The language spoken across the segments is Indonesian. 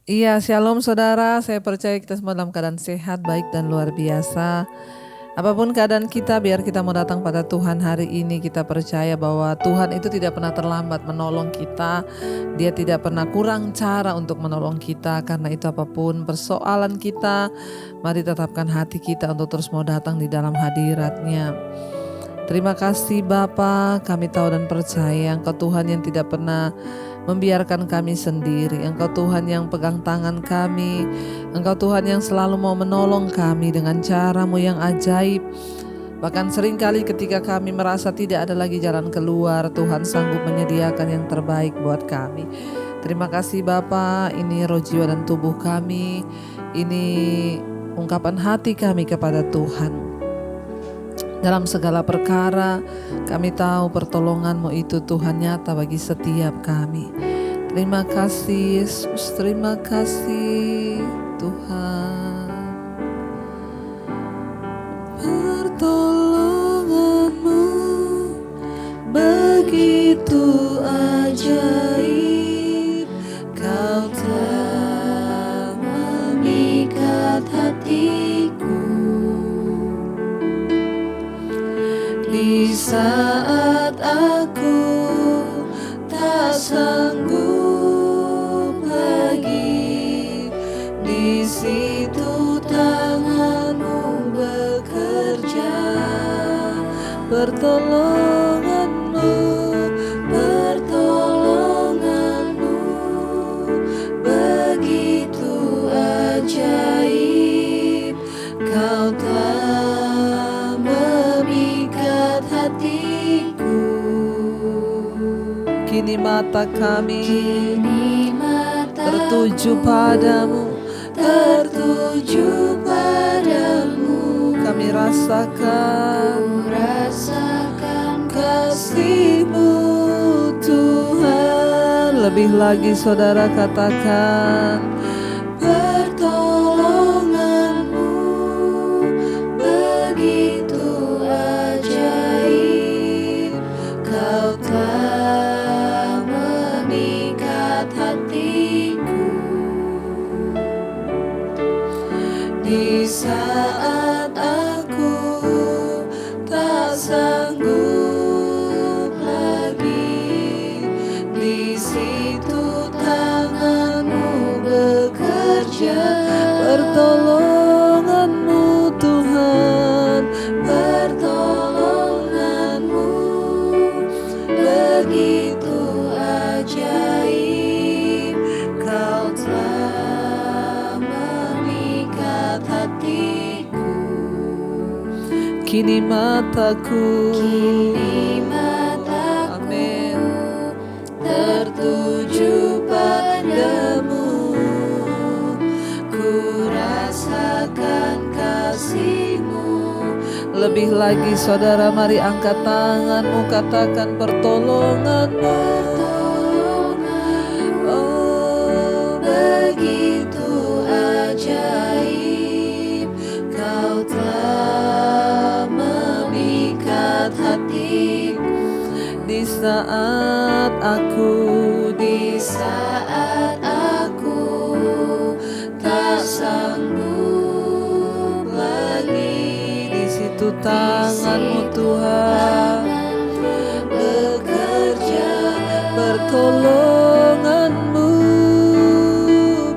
Iya, shalom saudara. Saya percaya kita semua dalam keadaan sehat, baik dan luar biasa. Apapun keadaan kita, biar kita mau datang pada Tuhan hari ini, kita percaya bahwa Tuhan itu tidak pernah terlambat menolong kita. Dia tidak pernah kurang cara untuk menolong kita. Karena itu apapun persoalan kita, mari tetapkan hati kita untuk terus mau datang di dalam hadirat-Nya. Terima kasih Bapa, kami tahu dan percaya Engkau Tuhan yang tidak pernah membiarkan kami sendiri. Engkau Tuhan yang pegang tangan kami. Engkau Tuhan yang selalu mau menolong kami dengan cara-Mu yang ajaib. Bahkan seringkali ketika kami merasa tidak ada lagi jalan keluar, Tuhan sanggup menyediakan yang terbaik buat kami. Terima kasih Bapa, ini roh jiwa dan tubuh kami. Ini ungkapan hati kami kepada Tuhan. Dalam segala perkara, kami tahu pertolongan-Mu itu Tuhan nyata bagi setiap kami. Terima kasih Yesus, terima kasih Tuhan. Pertolongan-Mu begitu ajaib, Kau telah memikat hatiku. Di saat aku tak sanggup lagi, di situ tangan-Mu bekerja. Pertolongan-Mu, pertolongan-Mu begitu ajaib, Kau telah memikat hatiku. Kini mata kami tertuju padamu, tertuju padamu. Kami rasakan kasih-Mu Tuhan. Lebih lagi saudara katakan, pertolongan-Mu begitu ajaib, Kau telah memikat hatiku. Di saat aku tak sanggup lagi, di situ tangan-Mu bekerja. Pertolongan-Mu Tuhan, pertolongan-Mu begitu ajaib, Kau telah memikat hatiku. Kini mataku, amin, tertuju padamu. Ku rasakan kasih-Mu. Lebih lagi saudara, mari angkat tanganmu, katakan pertolongan-Mu. Oh, begitu ajaib, Kau telah memikat hatiku. Di saat aku tak sanggup lagi, di situ tangan-Mu Tuhan bekerja. Pertolongan-Mu,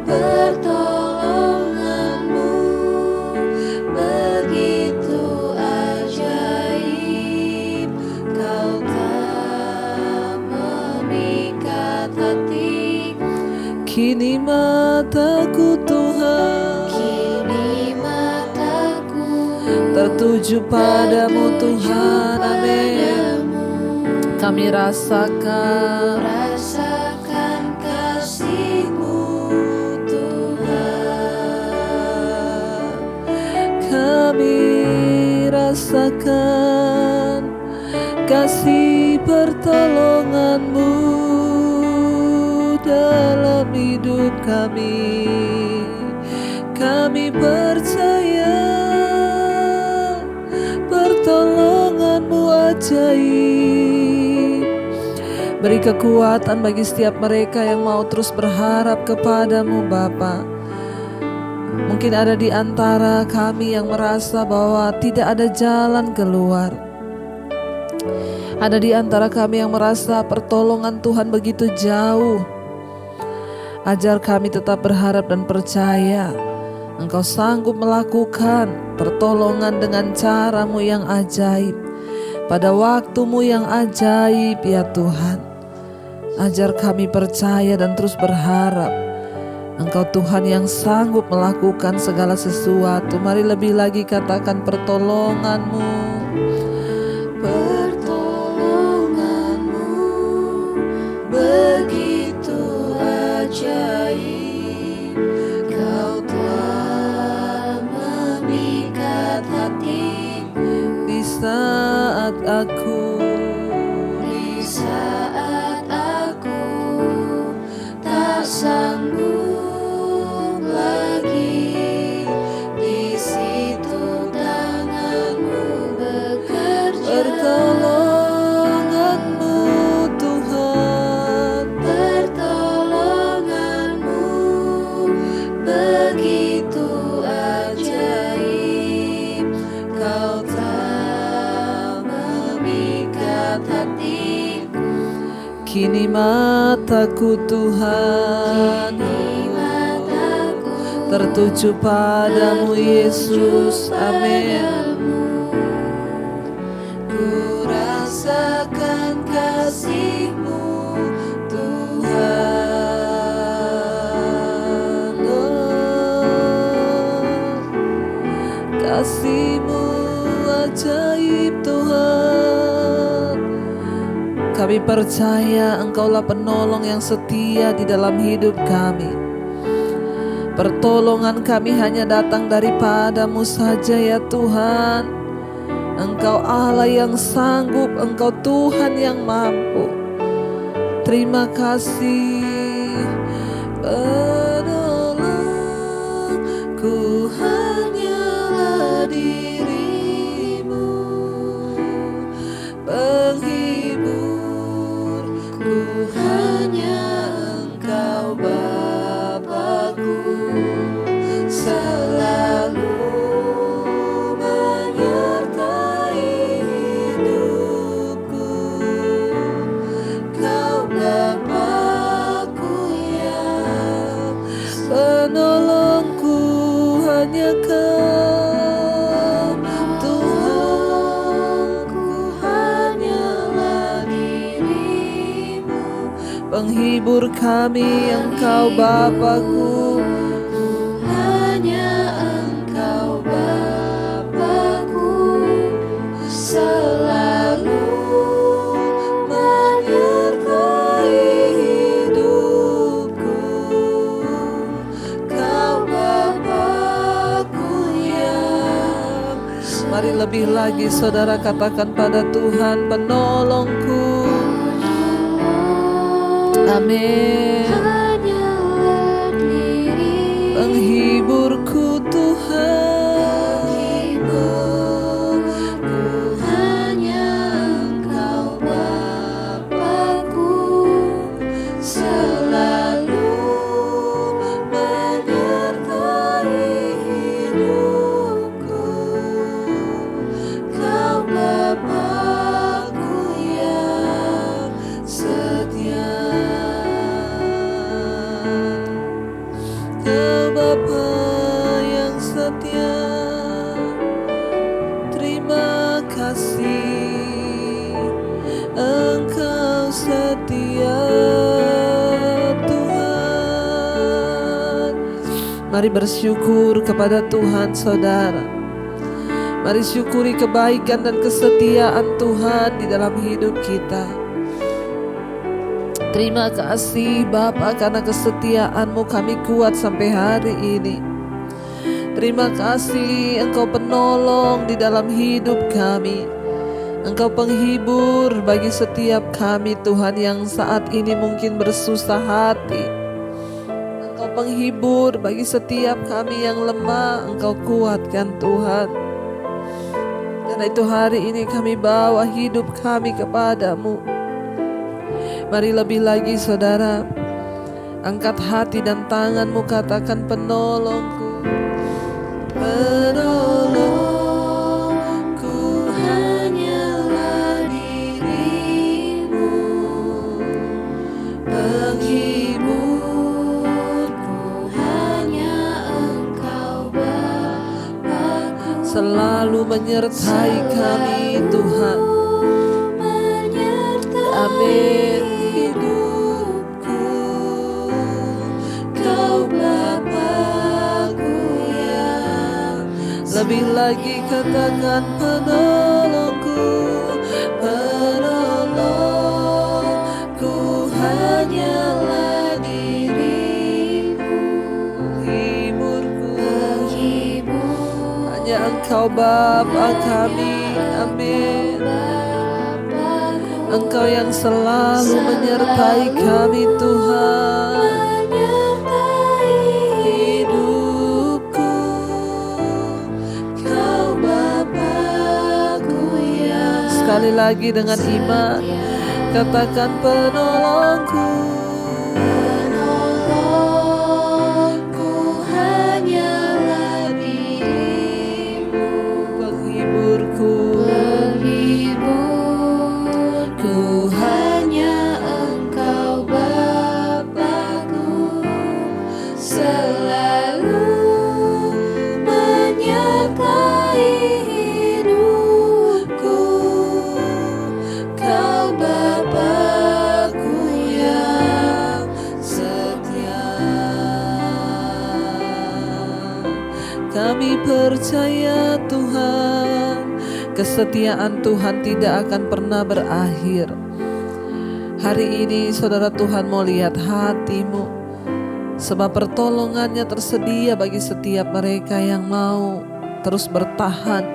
pertolongan-Mu begitu ajaib, Kau telah memikat hatiku. Kini mataku Tuhan, tertuju padamu Tuhan, amin. Kami rasakan kasih-Mu Tuhan. Kami rasakan kasih pertolongan-Mu dalam hidup kami. Kami percaya pertolongan-Mu ajaib, Beri kekuatan bagi setiap mereka yang mau terus berharap kepadamu Bapa. Mungkin ada di antara kami yang merasa bahwa tidak ada jalan keluar. Ada di antara kami yang merasa pertolongan Tuhan begitu jauh. Ajar kami tetap berharap dan percaya Engkau sanggup melakukan pertolongan dengan cara-Mu yang ajaib, pada waktu-Mu yang ajaib ya Tuhan. Ajar kami percaya dan terus berharap Engkau Tuhan yang sanggup melakukan segala sesuatu. Mari lebih lagi katakan pertolongan-Mu. Pertolongan-Mu begitu ajaib. Kau telah memikat hatiku Di saat aku tak sanggup lagi, di situ tangan-Mu bekerja. Pertolongan-Mu Tuhan, Pertolongan-Mu begitu ajaib. Kau tak memikat hatiku. kini mataku Tuhan tertuju padamu Yesus. Amin. Ku rasakan kasih-Mu Tuhan. Kasih-Mu ajaib Tuhan. Kami percaya Engkaulah penolong yang setia di dalam hidup kami. Pertolongan kami hanya datang daripada-Mu saja ya Tuhan. Engkau Allah yang sanggup, Engkau Tuhan yang mampu. Terima kasih penolongku hanyalah diri-Mu, penghiburku hanya Engkau Bapa-Ku, selalu menyertai hidupku. Kau Bapa-Ku yang penolongku hanya Kau Tuhanku, hanyalah diri-Mu, penghibur kami Engkau Bapa-Ku. hanya Engkau Bapa-Ku, selalu menyertai hidupku. Kau Bapa-Ku yang Mari lebih lagi saudara katakan pada Tuhan, penolongku. Amin. hanyalah diri-Mu, Penghiburku Tuhan, penghiburku hanya Engkau Bapa-Ku, selalu menyertai hidupku. Kau Bapa-Ku yang setia. Kau Bapa yang setia. Terima kasih Engkau setia Tuhan. Mari bersyukur kepada Tuhan saudara. Mari syukuri kebaikan dan kesetiaan Tuhan di dalam hidup kita. Terima kasih Bapa, karena kesetiaan-Mu kami kuat sampai hari ini. Terima kasih Engkau penolong di dalam hidup kami. Engkau penghibur bagi setiap kami Tuhan yang saat ini mungkin bersusah hati. Engkau penghibur bagi setiap kami yang lemah. Engkau kuatkan Tuhan. Karena itu hari ini kami bawa hidup kami kepadamu. Mari lebih lagi saudara, angkat hati dan tanganmu, katakan penolongku, penolongku hanyalah dirimu, penghiburku hanya Engkau Bapa, selalu menyertai kami Tuhan. Amin. Hidupku Kau Bapa-Ku yang lebih lagi katakan penolongku, penolongku hanyalah dirimu, penghiburku hanya Engkau Bapa kami. Amin. Engkau yang selalu menyertai kami Tuhan. Hidupku Kau Bapa-Ku yang, sekali lagi dengan iman katakan penolongku, penolongku hanyalah dirimu, penghiburku hanya Engkau Bapa-Ku, selalu menyertai hidupku. Kau Bapa-Ku yang setia. Kami percaya Tuhan, kesetiaan Tuhan tidak akan pernah berakhir. Hari ini saudara, Tuhan mau lihat hatimu, sebab pertolongannya tersedia bagi setiap mereka yang mau terus bertahan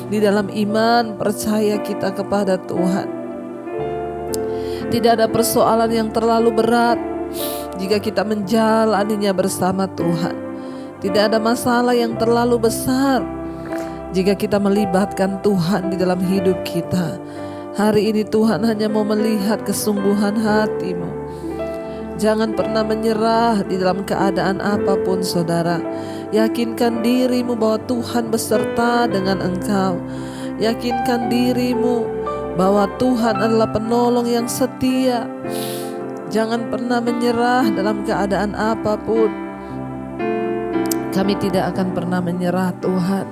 di dalam iman percaya kita kepada Tuhan. Tidak ada persoalan yang terlalu berat jika kita menjalaninya bersama Tuhan. Tidak ada masalah yang terlalu besar jika kita melibatkan Tuhan di dalam hidup kita. Hari ini Tuhan hanya mau melihat kesungguhan hatimu. Jangan pernah menyerah di dalam keadaan apapun saudara. Yakinkan dirimu bahwa Tuhan beserta dengan engkau. Yakinkan dirimu bahwa Tuhan adalah penolong yang setia. Jangan pernah menyerah dalam keadaan apapun. Kami tidak akan pernah menyerah Tuhan,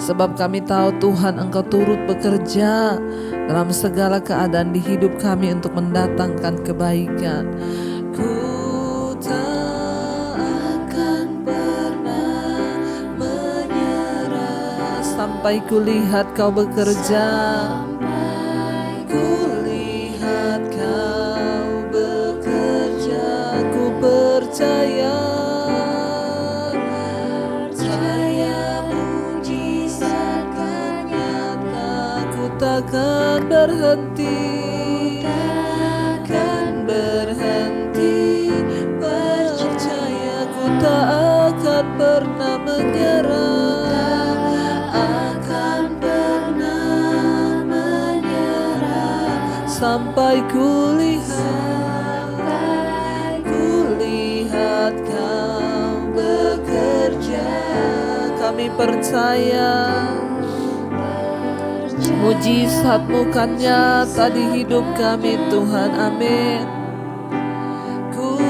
sebab kami tahu Tuhan Engkau turut bekerja dalam segala keadaan di hidup kami untuk mendatangkan kebaikan. Ku tak akan pernah menyerah sampai kulihat Kau bekerja. Kulihat Kau bekerja, ku percaya. Takkan berhenti, takkan berhenti. Percaya ku tak akan pernah menyerah, akan pernah menyerah sampai kulihat Kau bekerja. Kami percaya mujizat-Mu kan nyata di hidup kami Tuhan. Amin. Ku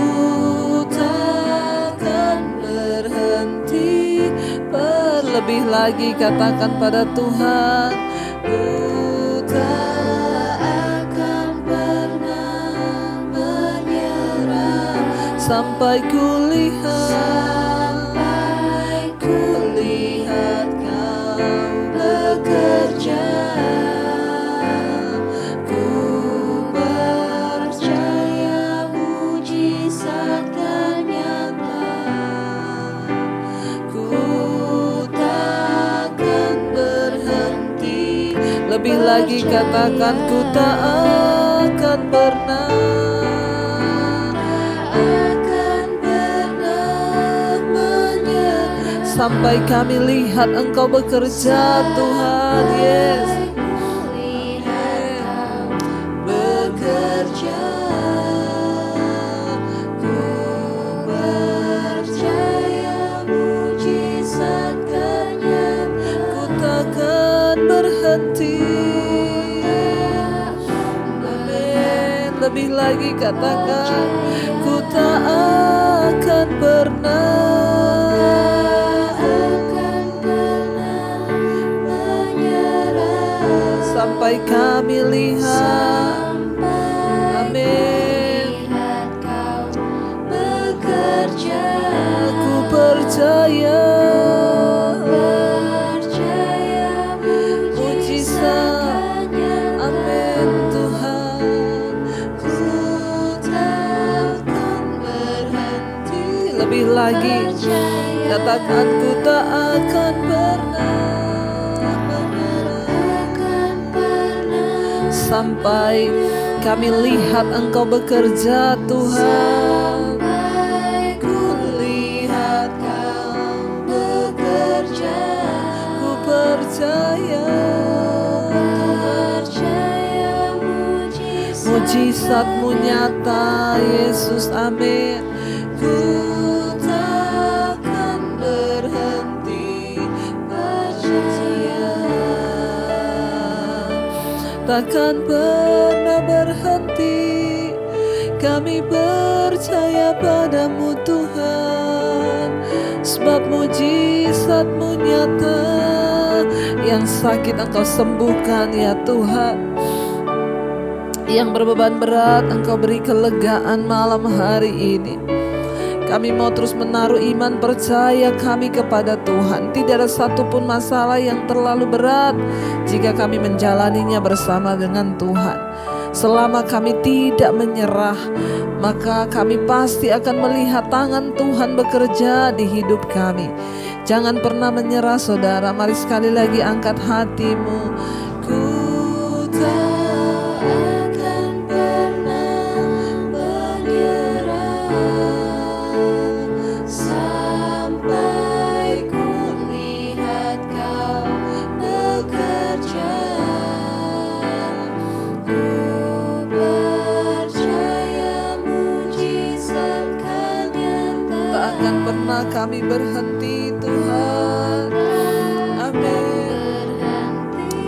takkan berhenti, lebih lagi katakan pada Tuhan, ku tak akan pernah menyerah sampai kulihat Kau bekerja. Lebih lagi katakan, ku tak akan pernah menyerah sampai kami lihat Engkau bekerja Tuhan. Yes, bekerja. lagi katakan, ku tak akan pernah menyerah sampai kami lihat. Amin. lihat Kau bekerja. Aku percaya mujizat. Amin Tuhan. Ku takkan berhenti Lebih lagi katakan, ku tak akan pernah sampai kami lihat Engkau bekerja Tuhan. Ku lihat Kau bekerja. Ku percaya mujizat-Mu nyata Yesus. Amin. Ku takkan berhenti percaya, takkan pernah berhenti. Kami percaya padamu Tuhan, sebab mujizat-Mu nyata. Yang sakit Engkau sembuhkan ya Tuhan, yang berbeban berat Engkau beri kelegaan malam hari ini. Kami mau terus menaruh iman percaya kami kepada Tuhan. Tidak ada satupun masalah yang terlalu berat jika kami menjalaninya bersama dengan Tuhan. Selama kami tidak menyerah, maka kami pasti akan melihat tangan Tuhan bekerja di hidup kami. Jangan pernah menyerah saudara. Mari sekali lagi angkat hatimu. Ku tak akan pernah menyerah sampai ku lihat Kau bekerja. Ku percaya mujizat kan nyata. Tak akan pernah kami berhenti Tuhan. Amin.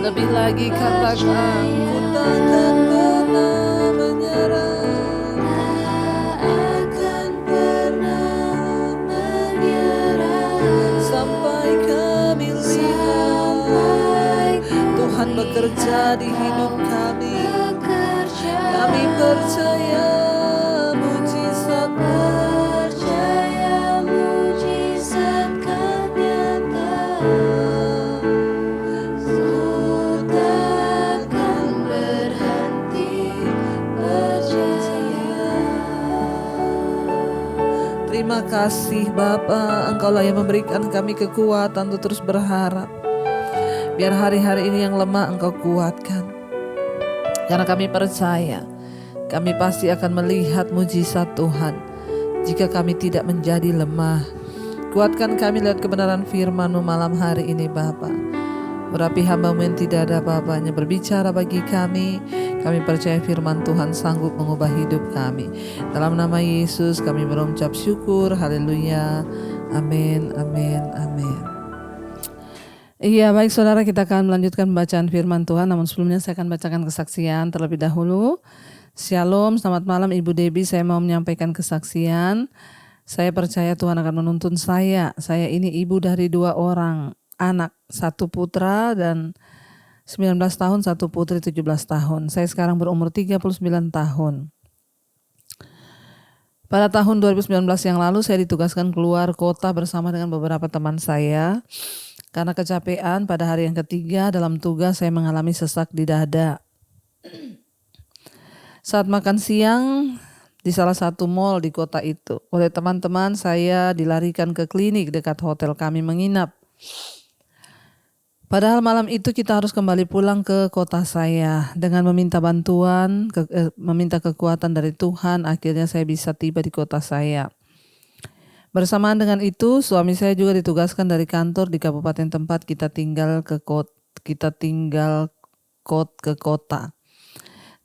Lebih lagi katakan, ku takkan pernah menyerah, akan pernah menyerah sampai kami lihat Tuhan bekerja di hidup kami. Kami percaya mujizat, percaya mujizat kan nyata. Ku takkan berhenti percaya. Terima kasih Bapa, Engkaulah yang memberikan kami kekuatan untuk terus berharap. Biar hari-hari ini yang lemah Engkau kuatkan. Karena kami percaya, kami pasti akan melihat mujizat Tuhan jika kami tidak menjadi lemah. Kuatkan kami lihat kebenaran firman-Mu malam hari ini Bapa. Urapi hamba-Mu yang tidak ada apa-apanya, berbicara bagi kami. Kami percaya firman Tuhan sanggup mengubah hidup kami. Dalam nama Yesus kami berucap syukur. Haleluya. Amin, amin, amin. Iya, baik saudara, kita akan melanjutkan bacaan firman Tuhan. Namun sebelumnya saya akan bacakan kesaksian terlebih dahulu. Shalom, selamat malam Ibu Debbie. Saya mau menyampaikan kesaksian. Saya percaya Tuhan akan menuntun saya. Saya ini ibu dari 2 orang anak, 1 putra dan 19 tahun, 1 putri 17 tahun. Saya sekarang berumur 39 tahun. Pada tahun 2019 yang lalu saya ditugaskan keluar kota bersama dengan beberapa teman saya. Karena kecapean, pada hari yang ketiga dalam tugas saya mengalami sesak di dada. Saat makan siang di salah satu mal di kota itu, oleh teman-teman saya dilarikan ke klinik dekat hotel kami menginap. Padahal malam itu kita harus kembali pulang ke kota saya. Dengan meminta bantuan, meminta kekuatan dari Tuhan, akhirnya saya bisa tiba di kota saya. Bersamaan dengan itu, suami saya juga ditugaskan dari kantor di kabupaten tempat kita tinggal ke kota.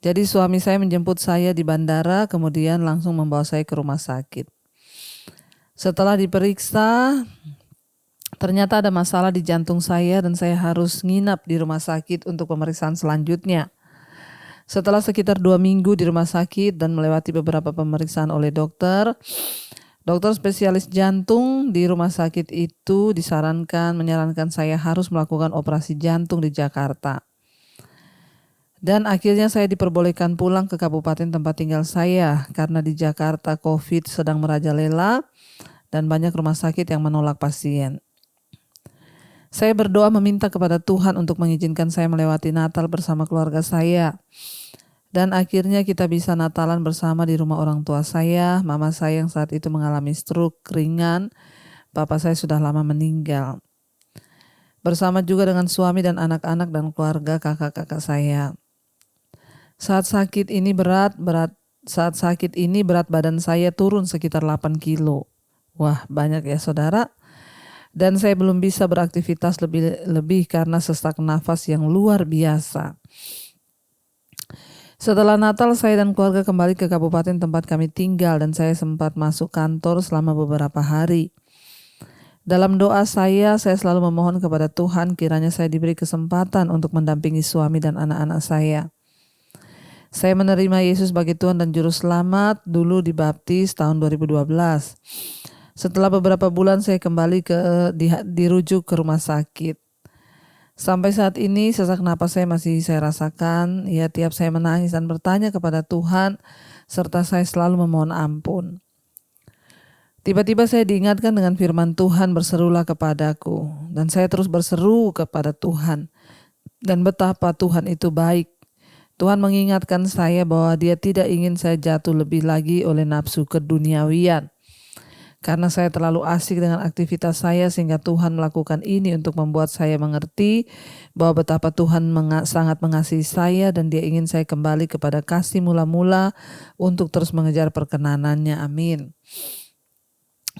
Jadi suami saya menjemput saya di bandara, kemudian langsung membawa saya ke rumah sakit. Setelah diperiksa, ternyata ada masalah di jantung saya dan saya harus nginap di rumah sakit untuk pemeriksaan selanjutnya. Setelah sekitar 2 minggu di rumah sakit dan melewati beberapa pemeriksaan oleh dokter spesialis jantung di rumah sakit itu menyarankan saya harus melakukan operasi jantung di Jakarta. Dan akhirnya saya diperbolehkan pulang ke kabupaten tempat tinggal saya karena di Jakarta COVID sedang merajalela dan banyak rumah sakit yang menolak pasien. Saya berdoa meminta kepada Tuhan untuk mengizinkan saya melewati Natal bersama keluarga saya. Dan akhirnya kita bisa Natalan bersama di rumah orang tua saya, mama saya yang saat itu mengalami stroke ringan, papa saya sudah lama meninggal. Bersama juga dengan suami dan anak-anak dan keluarga kakak-kakak saya. Saat sakit ini berat badan saya turun sekitar 8 kilo. Wah, banyak ya saudara. Dan saya belum bisa beraktivitas lebih karena sesak nafas yang luar biasa. Setelah Natal, saya dan keluarga kembali ke kabupaten tempat kami tinggal dan saya sempat masuk kantor selama beberapa hari. Dalam doa saya selalu memohon kepada Tuhan kiranya saya diberi kesempatan untuk mendampingi suami dan anak-anak saya. Saya menerima Yesus sebagai Tuhan dan Juru Selamat dulu dibaptis tahun 2012. Setelah beberapa bulan saya kembali dirujuk ke rumah sakit. Sampai saat ini sesak napas saya masih saya rasakan. Ya, tiap saya menangis dan bertanya kepada Tuhan serta saya selalu memohon ampun. Tiba-tiba saya diingatkan dengan firman Tuhan, berserulah kepadaku. Dan saya terus berseru kepada Tuhan. Dan betapa Tuhan itu baik. Tuhan mengingatkan saya bahwa Dia tidak ingin saya jatuh lebih lagi oleh nafsu keduniawian. Karena saya terlalu asik dengan aktivitas saya sehingga Tuhan melakukan ini untuk membuat saya mengerti bahwa betapa Tuhan sangat mengasihi saya dan Dia ingin saya kembali kepada kasih mula-mula untuk terus mengejar perkenanannya. Amin.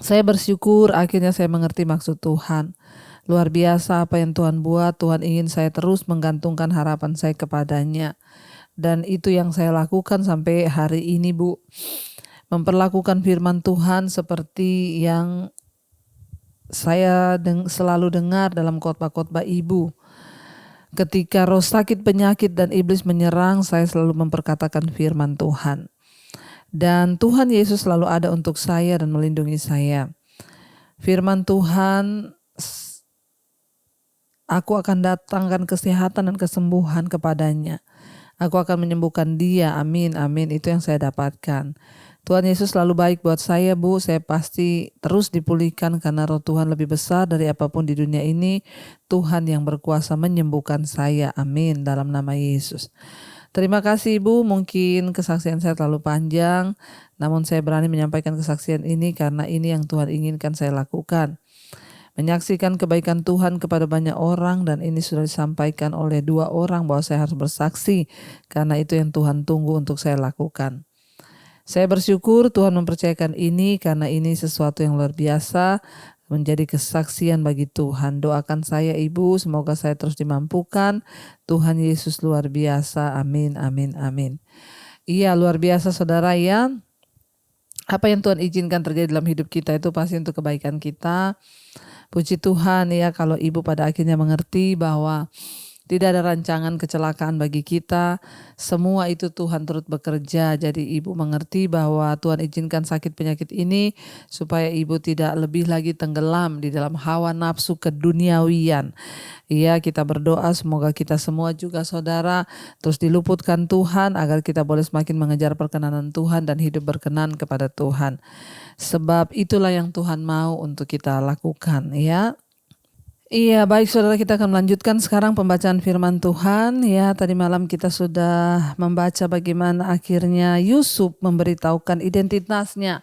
Saya bersyukur akhirnya saya mengerti maksud Tuhan. Luar biasa apa yang Tuhan buat. Tuhan ingin saya terus menggantungkan harapan saya kepadanya. Dan itu yang saya lakukan sampai hari ini, Bu. Memperlakukan firman Tuhan seperti yang saya selalu dengar dalam khotbah-khotbah Ibu. Ketika roh sakit, penyakit dan iblis menyerang, saya selalu memperkatakan firman Tuhan. Dan Tuhan Yesus selalu ada untuk saya dan melindungi saya. Firman Tuhan, aku akan datangkan kesehatan dan kesembuhan kepadanya. Aku akan menyembuhkan dia, amin, amin. Itu yang saya dapatkan. Tuhan Yesus selalu baik buat saya, Bu. Saya pasti terus dipulihkan karena roh Tuhan lebih besar dari apapun di dunia ini. Tuhan yang berkuasa menyembuhkan saya. Amin. Dalam nama Yesus. Terima kasih, Bu. Mungkin kesaksian saya terlalu panjang. Namun saya berani menyampaikan kesaksian ini karena ini yang Tuhan inginkan saya lakukan. Menyaksikan kebaikan Tuhan kepada banyak orang dan ini sudah disampaikan oleh 2 orang bahwa saya harus bersaksi. Karena itu yang Tuhan tunggu untuk saya lakukan. Saya bersyukur Tuhan mempercayakan ini karena ini sesuatu yang luar biasa menjadi kesaksian bagi Tuhan. Doakan saya Ibu, semoga saya terus dimampukan. Tuhan Yesus luar biasa. Amin, amin, amin. Iya, luar biasa saudara ya. Apa yang Tuhan izinkan terjadi dalam hidup kita itu pasti untuk kebaikan kita. Puji Tuhan ya kalau Ibu pada akhirnya mengerti bahwa tidak ada rancangan kecelakaan bagi kita. Semua itu Tuhan turut bekerja. Jadi Ibu mengerti bahwa Tuhan izinkan sakit penyakit ini supaya Ibu tidak lebih lagi tenggelam di dalam hawa nafsu keduniawian. Iya, kita berdoa semoga kita semua juga saudara terus diluputkan Tuhan agar kita boleh semakin mengejar perkenanan Tuhan dan hidup berkenan kepada Tuhan. Sebab itulah yang Tuhan mau untuk kita lakukan ya. Iya, baik saudara, kita akan melanjutkan sekarang pembacaan firman Tuhan. Ya, tadi malam kita sudah membaca bagaimana akhirnya Yusuf memberitahukan identitasnya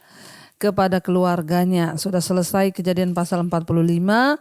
kepada keluarganya. Sudah selesai Kejadian pasal 45.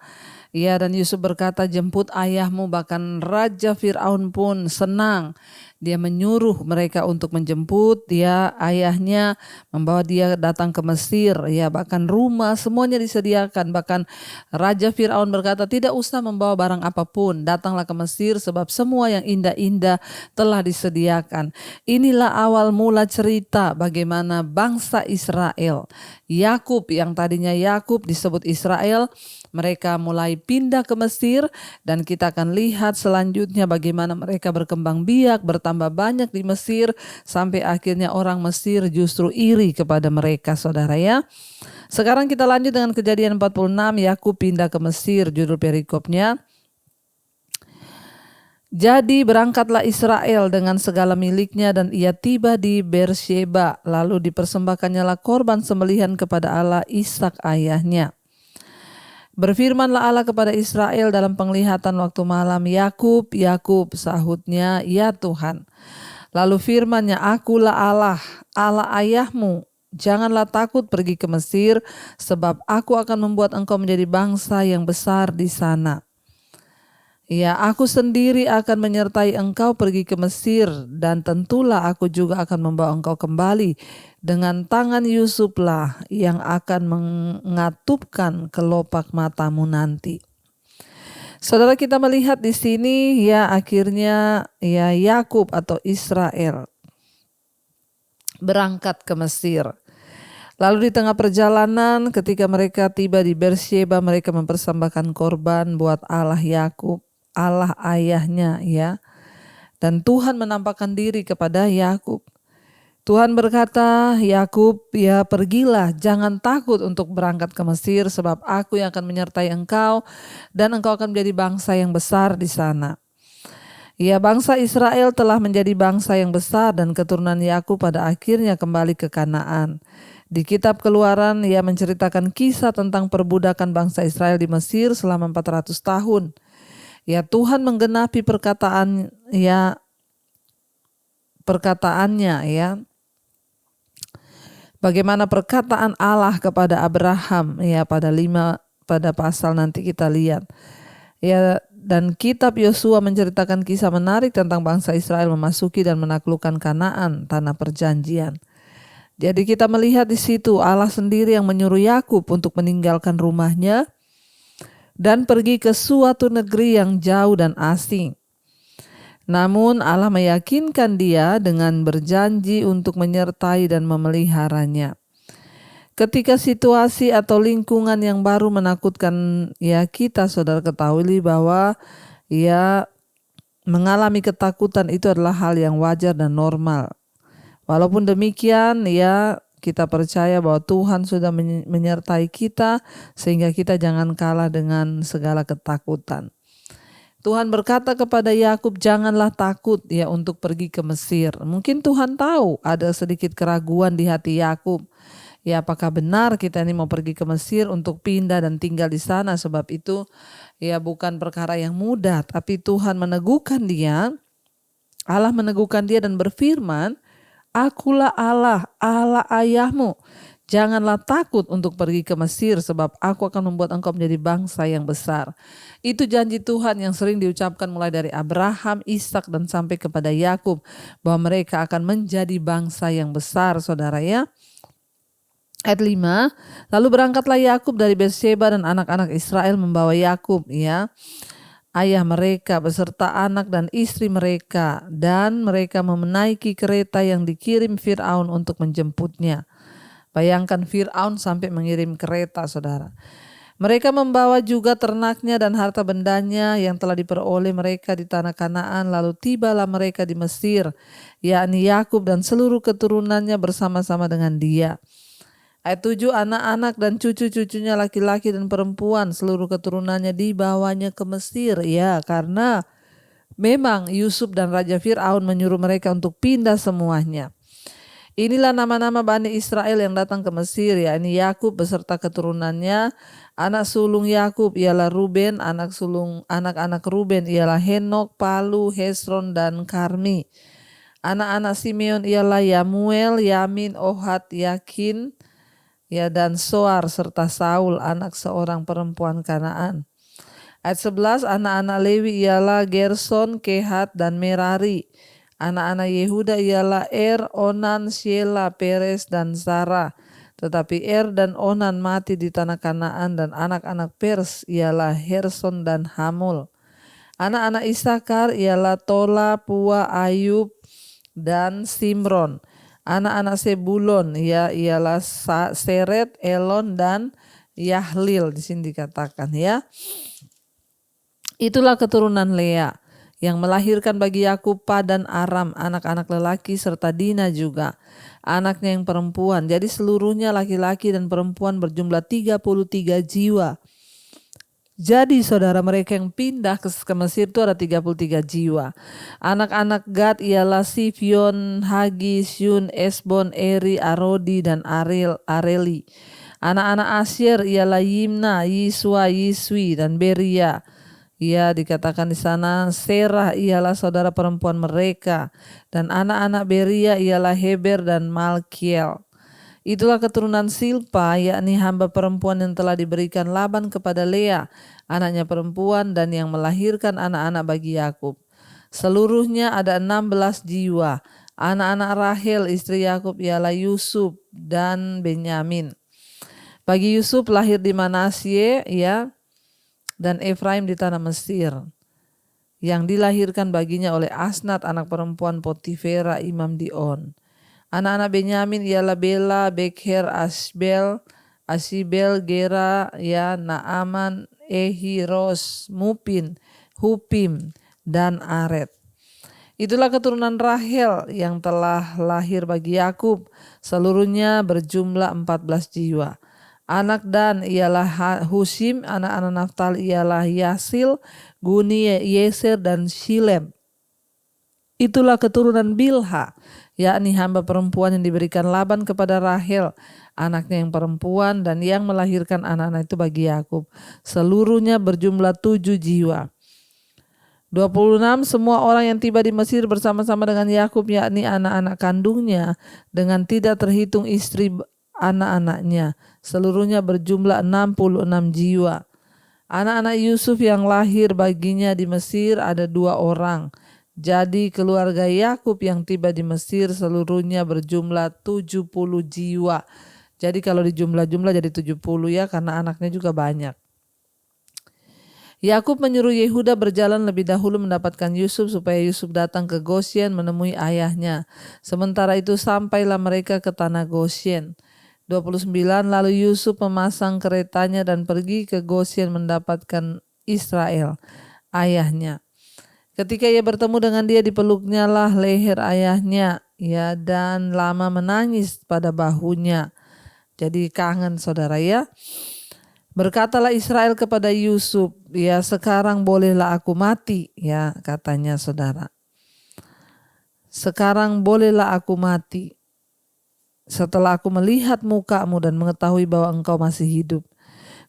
Ya, dan Yusuf berkata, jemput ayahmu, bahkan Raja Fir'aun pun senang. Dia menyuruh mereka untuk menjemput dia, ayahnya membawa dia datang ke Mesir. Ya, bahkan rumah semuanya disediakan. Bahkan Raja Fir'aun berkata, tidak usah membawa barang apapun. Datanglah ke Mesir sebab semua yang indah-indah telah disediakan. Inilah awal mula cerita bagaimana bangsa Israel. Yakub yang tadinya Yakub disebut Israel Mereka mulai pindah ke Mesir dan kita akan lihat selanjutnya bagaimana mereka berkembang biak, bertambah banyak di Mesir sampai akhirnya orang Mesir justru iri kepada mereka, saudara ya. Sekarang kita lanjut dengan Kejadian 46, Yakub pindah ke Mesir, judul perikopnya. Jadi berangkatlah Israel dengan segala miliknya dan ia tiba di Beersheba, lalu dipersembahkannyalah korban sembelihan kepada Allah Ishak ayahnya. Berfirmanlah Allah kepada Israel dalam penglihatan waktu malam, Yakub, Yakub, sahutnya, ya Tuhan. Lalu firman-Nya, Akulah Allah, Allah ayahmu. Janganlah takut pergi ke Mesir, sebab aku akan membuat engkau menjadi bangsa yang besar di sana. Ya, aku sendiri akan menyertai engkau pergi ke Mesir, dan tentulah aku juga akan membawa engkau kembali. Dengan tangan Yusuflah yang akan mengatupkan kelopak matamu nanti. Saudara, kita melihat di sini ya akhirnya ya Yakub atau Israel berangkat ke Mesir. Lalu di tengah perjalanan ketika mereka tiba di Beersheba, mereka mempersembahkan korban buat Allah Yakub, Allah ayahnya ya. Dan Tuhan menampakkan diri kepada Yakub. Tuhan berkata, Yakub, ya pergilah, jangan takut untuk berangkat ke Mesir, sebab aku yang akan menyertai engkau dan engkau akan menjadi bangsa yang besar di sana. Ya, bangsa Israel telah menjadi bangsa yang besar dan keturunan Yakub pada akhirnya kembali ke Kanaan. Di kitab Keluaran ia menceritakan kisah tentang perbudakan bangsa Israel di Mesir selama 400 tahun. Ya, Tuhan menggenapi perkataannya ya. Bagaimana perkataan Allah kepada Abraham ya pada pasal nanti kita lihat. Ya, dan kitab Yosua menceritakan kisah menarik tentang bangsa Israel memasuki dan menaklukkan Kanaan, tanah perjanjian. Jadi kita melihat di situ Allah sendiri yang menyuruh Yakub untuk meninggalkan rumahnya dan pergi ke suatu negeri yang jauh dan asing. Namun Allah meyakinkan dia dengan berjanji untuk menyertai dan memeliharanya. Ketika situasi atau lingkungan yang baru menakutkan ya kita saudara ketahui bahwa ya mengalami ketakutan itu adalah hal yang wajar dan normal. Walaupun demikian ya kita percaya bahwa Tuhan sudah menyertai kita sehingga kita jangan kalah dengan segala ketakutan. Tuhan berkata kepada Yakub, janganlah takut ya untuk pergi ke Mesir. Mungkin Tuhan tahu ada sedikit keraguan di hati Yakub. Ya, apakah benar kita ini mau pergi ke Mesir untuk pindah dan tinggal di sana? Sebab itu ya bukan perkara yang mudah, tapi Tuhan meneguhkan dia. Allah meneguhkan dia dan berfirman, Akulah Allah, Allah ayahmu. Janganlah takut untuk pergi ke Mesir, sebab aku akan membuat engkau menjadi bangsa yang besar. Itu janji Tuhan yang sering diucapkan mulai dari Abraham, Ishak dan sampai kepada Yakub, bahwa mereka akan menjadi bangsa yang besar, saudara ya. Ayat 5, lalu berangkatlah Yakub dari Beersheba dan anak-anak Israel membawa Yakub ya, ayah mereka beserta anak dan istri mereka, dan mereka menaiki kereta yang dikirim Fir'aun untuk menjemputnya. Bayangkan Fir'aun sampai mengirim kereta, saudara. Mereka membawa juga ternaknya dan harta bendanya yang telah diperoleh mereka di tanah Kanaan. Lalu tibalah mereka di Mesir, yakni Yakub dan seluruh keturunannya bersama-sama dengan dia. Ayat 7, anak-anak dan cucu-cucunya laki-laki dan perempuan seluruh keturunannya dibawanya ke Mesir. Ya, karena memang Yusuf dan Raja Fir'aun menyuruh mereka untuk pindah semuanya. Inilah nama-nama Bani Israel yang datang ke Mesir, yakni Yakub beserta keturunannya. Anak sulung Yakub ialah Ruben, anak-anak Ruben ialah Henok, Palu, Hesron dan Karmi. Anak-anak Simeon ialah Yamuel, Yamin, Ohad, Yakin, ya dan Soar serta Saul, anak seorang perempuan Kanaan. Ayat 11, anak-anak Lewi ialah Gerson, Kehat dan Merari. Anak-anak Yehuda ialah Onan, Shelah, Peres dan Zara. Tetapi dan Onan mati di tanah Kanaan, dan anak-anak Pers ialah Herson dan Hamul. Anak-anak Isakar ialah Tola, Pua, Ayub dan Simron. Anak-anak Sebulon ialah Seret, Elon dan Yahlil di sini dikatakan ya. Itulah keturunan Lea yang melahirkan bagi Yakub Padan Aram, anak-anak lelaki serta Dina juga, anaknya yang perempuan. Jadi seluruhnya laki-laki dan perempuan berjumlah 33 jiwa. Jadi saudara, mereka yang pindah ke Mesir itu ada 33 jiwa. Anak-anak Gad ialah Sifion, Hagi, Syun, Esbon, Eri, Arodi, dan Areli. Anak-anak Asyer ialah Yimna, Yiswa, Yiswi, dan Beria. Ya, dikatakan di sana Serah ialah saudara perempuan mereka, dan anak-anak Beria ialah Heber dan Malkiel. Itulah keturunan Silpa, yakni hamba perempuan yang telah diberikan Laban kepada Lea, anaknya perempuan, dan yang melahirkan anak-anak bagi Yakub. Seluruhnya ada 16 jiwa. Anak-anak Rahel istri Yakub ialah Yusuf dan Benyamin. Bagi Yusuf lahir di Manasye ya, dan Efraim di tanah Mesir, yang dilahirkan baginya oleh Asnat anak perempuan Potifera imam di On. Anak-anak Benyamin ialah Bela, Bekher, Asibel, Gera, ya, Naaman, Ehi, Ros, Mupin, Hupim, dan Aret. Itulah keturunan Rahel yang telah lahir bagi Yakub, seluruhnya berjumlah 14 jiwa. Anak Dan ialah Husim, anak-anak Naftali ialah Yasil, Guni, Yeser, dan Shilem. Itulah keturunan Bilha, yakni hamba perempuan yang diberikan Laban kepada Rahel, anaknya yang perempuan, dan yang melahirkan anak-anak itu bagi Yakub. Seluruhnya berjumlah 7 jiwa. 26 semua orang yang tiba di Mesir bersama-sama dengan Yakub, yakni anak-anak kandungnya, dengan tidak terhitung istri anak-anaknya, seluruhnya berjumlah 66 jiwa. Anak-anak Yusuf yang lahir baginya di Mesir ada 2 orang. Jadi keluarga Yakub yang tiba di Mesir seluruhnya berjumlah 70 jiwa. Jadi kalau dijumlah-jumlah jadi 70 ya, karena anaknya juga banyak. Yakub menyuruh Yehuda berjalan lebih dahulu mendapatkan Yusuf supaya Yusuf datang ke Gosyen menemui ayahnya. Sementara itu sampailah mereka ke tanah Gosyen. 29 lalu Yusuf memasang keretanya dan pergi ke Gosyen mendapatkan Israel, ayahnya. Ketika ia bertemu dengan dia, dipeluknya lah leher ayahnya, ya, dan lama menangis pada bahunya. Jadi kangen saudara ya. Berkatalah Israel kepada Yusuf, ya, sekarang bolehlah aku mati, ya, katanya saudara. Sekarang bolehlah aku mati, setelah aku melihat mukamu dan mengetahui bahwa engkau masih hidup.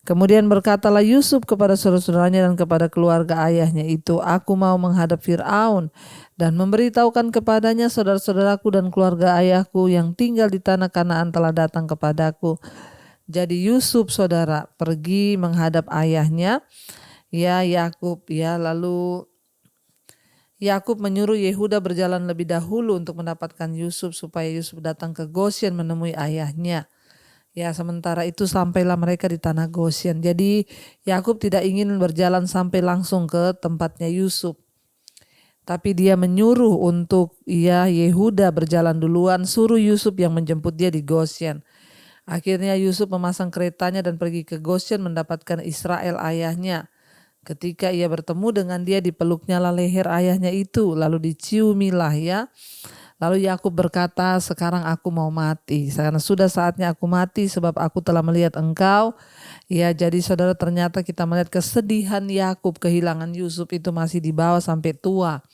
Kemudian berkatalah Yusuf kepada saudara-saudaranya dan kepada keluarga ayahnya itu, aku mau menghadap Fir'aun dan memberitahukan kepadanya saudara-saudaraku dan keluarga ayahku yang tinggal di tanah Kanaan telah datang kepadaku. Jadi Yusuf saudara pergi menghadap ayahnya, ya, Yakub, ya. Lalu Yakub menyuruh Yehuda berjalan lebih dahulu untuk mendapatkan Yusuf supaya Yusuf datang ke Gosyen menemui ayahnya. Ya, sementara itu sampailah mereka di tanah Gosyen. Jadi Yakub tidak ingin berjalan sampai langsung ke tempatnya Yusuf. Tapi dia menyuruh untuk Yehuda berjalan duluan, suruh Yusuf yang menjemput dia di Gosyen. Akhirnya Yusuf memasang keretanya dan pergi ke Gosyen mendapatkan Israel ayahnya. Ketika ia bertemu dengan dia, dipeluknya lah leher ayahnya itu, lalu diciumilah ya. Lalu Yakub berkata, sekarang aku mau mati, karena sudah saatnya aku mati sebab aku telah melihat engkau. Ya, jadi saudara, ternyata kita melihat kesedihan Yakub kehilangan Yusuf itu masih dibawa sampai tua.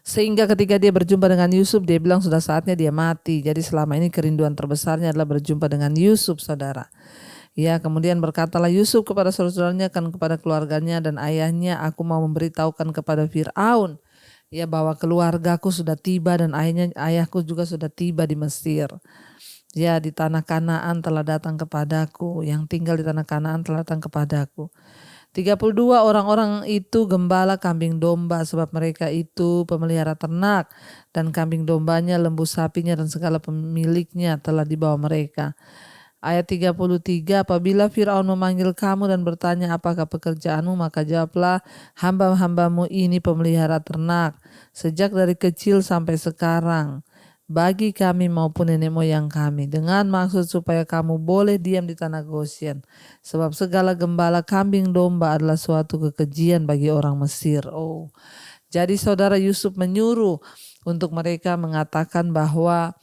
Sehingga ketika dia berjumpa dengan Yusuf, dia bilang sudah saatnya dia mati. Jadi selama ini kerinduan terbesarnya adalah berjumpa dengan Yusuf saudara. Ya, kemudian berkatalah Yusuf kepada saudara-saudaranya dan kepada keluarganya dan ayahnya, aku mau memberitahukan kepada Fir'aun, ya, bahwa keluargaku sudah tiba dan ayahku juga sudah tiba di Mesir. Ya, di tanah Kanaan telah datang kepadaku, yang tinggal di tanah Kanaan telah datang kepadaku. 32 orang-orang itu gembala kambing domba, sebab mereka itu pemelihara ternak, dan kambing dombanya, lembu sapinya, dan segala pemiliknya telah dibawa mereka. Ayat 33, apabila Fir'aun memanggil kamu dan bertanya apakah pekerjaanmu, maka jawablah, hamba-hambamu ini pemelihara ternak, sejak dari kecil sampai sekarang. bagi kami maupun nenek moyang kami, dengan maksud supaya kamu boleh diam di tanah Gosyen. Sebab segala gembala kambing domba adalah suatu kekejian bagi orang Mesir. Oh, jadi saudara, Yusuf menyuruh untuk mereka mengatakan bahwa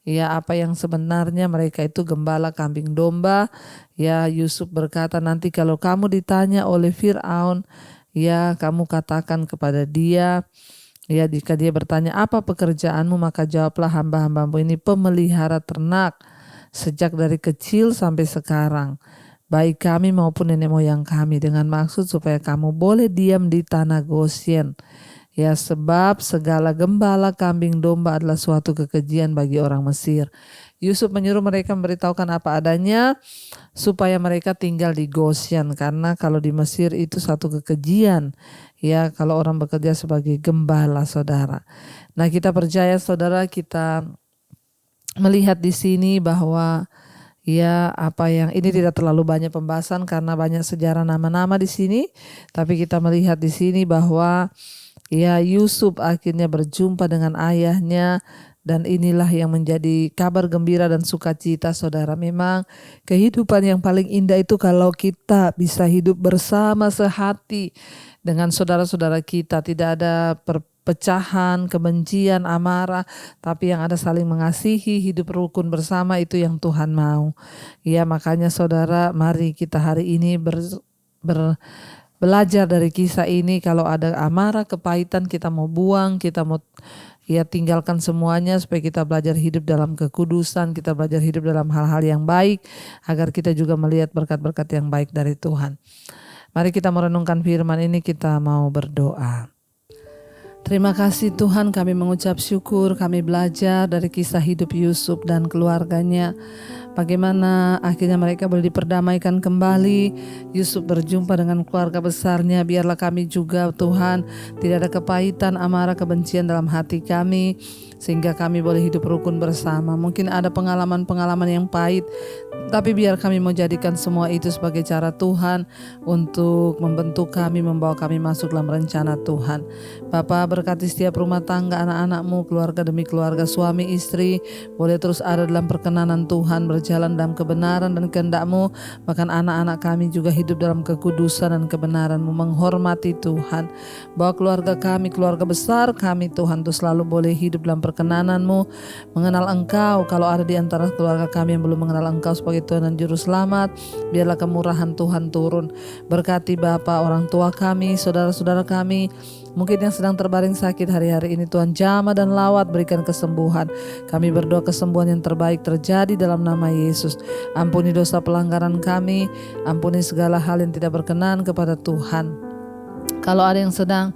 ya apa yang sebenarnya mereka itu gembala kambing domba. Ya, Yusuf berkata, nanti kalau kamu ditanya oleh Fir'aun, ya kamu katakan kepada dia, ya jika dia bertanya apa pekerjaanmu, maka jawablah, hamba-hambamu ini pemelihara ternak sejak dari kecil sampai sekarang, baik kami maupun nenek moyang kami, dengan maksud supaya kamu boleh diam di tanah Gosyen. Ya, sebab segala gembala kambing domba adalah suatu kekejian bagi orang Mesir. Yusuf menyuruh mereka memberitahukan apa adanya supaya mereka tinggal di Gosyen, karena kalau di Mesir itu satu kekejian. Ya, kalau orang bekerja sebagai gembala, saudara. Nah, kita percaya saudara, kita melihat di sini bahwa ya apa yang ini tidak terlalu banyak pembahasan karena banyak sejarah nama-nama di sini, tapi kita melihat di sini bahwa ya Yusuf akhirnya berjumpa dengan ayahnya, dan inilah yang menjadi kabar gembira dan sukacita, saudara. Memang kehidupan yang paling indah itu kalau kita bisa hidup bersama sehati dengan saudara-saudara kita, tidak ada perpecahan, kebencian, amarah, tapi yang ada saling mengasihi, hidup rukun bersama, itu yang Tuhan mau. Ya, makanya saudara, mari kita hari ini belajar dari kisah ini. Kalau ada amarah, kepahitan, kita mau buang, kita mau ya tinggalkan semuanya, supaya kita belajar hidup dalam kekudusan, kita belajar hidup dalam hal-hal yang baik, agar kita juga melihat berkat-berkat yang baik dari Tuhan. Mari kita merenungkan firman ini, kita mau berdoa. Terima kasih Tuhan, kami mengucap syukur, kami belajar dari kisah hidup Yusuf dan keluarganya. Bagaimana akhirnya mereka boleh diperdamaikan kembali. Yusuf berjumpa dengan keluarga besarnya. Biarlah kami juga Tuhan tidak ada kepahitan, amarah, kebencian dalam hati kami, sehingga kami boleh hidup rukun bersama. Mungkin ada pengalaman-pengalaman yang pahit, tapi biar kami mau jadikan semua itu sebagai cara Tuhan untuk membentuk kami, membawa kami masuk dalam rencana Tuhan. Bapa, berkati setiap rumah tangga, anak-anak-Mu, keluarga demi keluarga, suami istri boleh terus ada dalam perkenanan Tuhan, berjalan dalam kebenaran dan kehendak-Mu. Bahkan anak-anak kami juga hidup dalam kekudusan dan kebenaran-Mu, menghormati Tuhan. Bawa keluarga kami, keluarga besar kami Tuhan, tuh selalu boleh hidup dalam perkenanan-Mu, mengenal Engkau. Kalau ada di antara keluarga kami yang belum mengenal Engkau sebagai Tuhan dan Juru Selamat, biarlah kemurahan Tuhan turun. Berkati Bapa, orang tua kami, saudara-saudara kami, mungkin yang sedang terbaring sakit hari-hari ini, Tuhan jamah dan lawat, berikan kesembuhan. Kami berdoa kesembuhan yang terbaik terjadi dalam nama Yesus. Ampuni dosa pelanggaran kami, ampuni segala hal yang tidak berkenan kepada Tuhan. Kalau ada yang sedang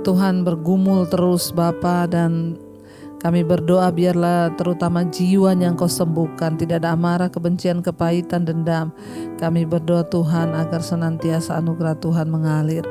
Tuhan bergumul terus Bapa, dan kami berdoa biarlah terutama jiwanya Engkau sembuhkan, tidak ada amarah, kebencian, kepahitan, dendam. Kami berdoa Tuhan agar senantiasa anugerah Tuhan mengalir.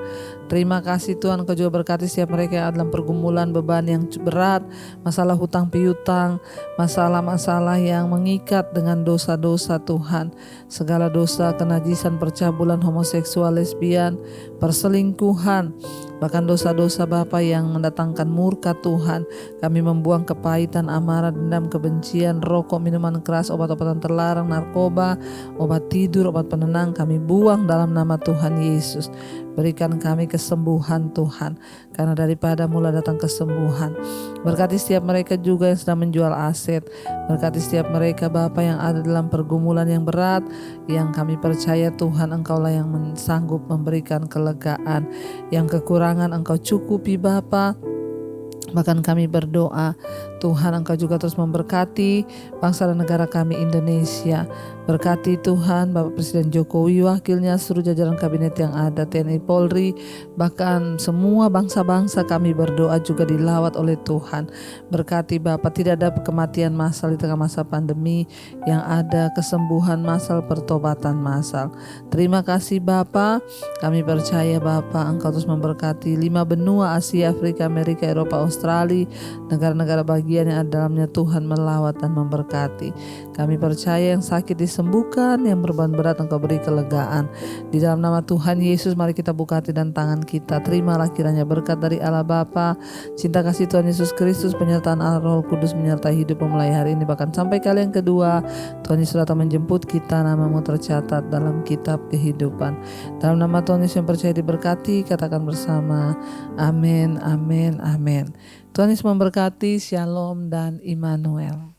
Terima kasih Tuhan, Engkau juga berkati setiap mereka yang ada dalam pergumulan, beban yang berat, masalah hutang piutang, masalah-masalah yang mengikat dengan dosa-dosa Tuhan. Segala dosa, kenajisan, percabulan, homoseksual, lesbian, perselingkuhan, bahkan dosa-dosa Bapa yang mendatangkan murka Tuhan. Kami membuang kepahitan, amarah, dendam, kebencian, rokok, minuman keras, obat-obatan terlarang, narkoba, obat tidur, obat penenang, kami buang dalam nama Tuhan Yesus. Berikan kami kesembuhan Tuhan, karena daripada mula datang kesembuhan. Berkati setiap mereka juga yang sedang menjual aset. Berkati setiap mereka Bapa yang ada dalam pergumulan yang berat, yang kami percaya Tuhan Engkaulah yang sanggup memberikan kelegaan. Yang kekurangan Engkau cukupi Bapa. Bahkan kami berdoa Tuhan Engkau juga terus memberkati bangsa dan negara kami Indonesia. Berkati Tuhan Bapak Presiden Jokowi, wakilnya, seluruh jajaran kabinet yang ada, TNI, Polri, bahkan semua bangsa-bangsa kami berdoa juga dilawat oleh Tuhan. Berkati Bapak, tidak ada kematian massal di tengah masa pandemi, yang ada kesembuhan massal, pertobatan massal. Terima kasih Bapak, kami percaya Bapak Engkau terus memberkati 5 benua, Asia, Afrika, Amerika, Eropa, Australia, Australia, negara-negara bagian yang ada dalamnya. Tuhan melawat dan memberkati. Kami percaya yang sakit disembuhkan, yang beban berat Engkau beri kelegaan. Di dalam nama Tuhan Yesus, mari kita buka hati dan tangan kita. Terimalah kiranya berkat dari Allah Bapa, cinta kasih Tuhan Yesus Kristus, penyertaan Allah Roh Kudus menyertai hidup mulai hari ini bahkan sampai kali yang kedua. Tuhan Yesus datang menjemput kita, namamu tercatat dalam kitab kehidupan. Dalam nama Tuhan Yesus yang percaya diberkati, katakan bersama, amin, amin, amin. Tuhan Yesus memberkati. Shalom dan Immanuel.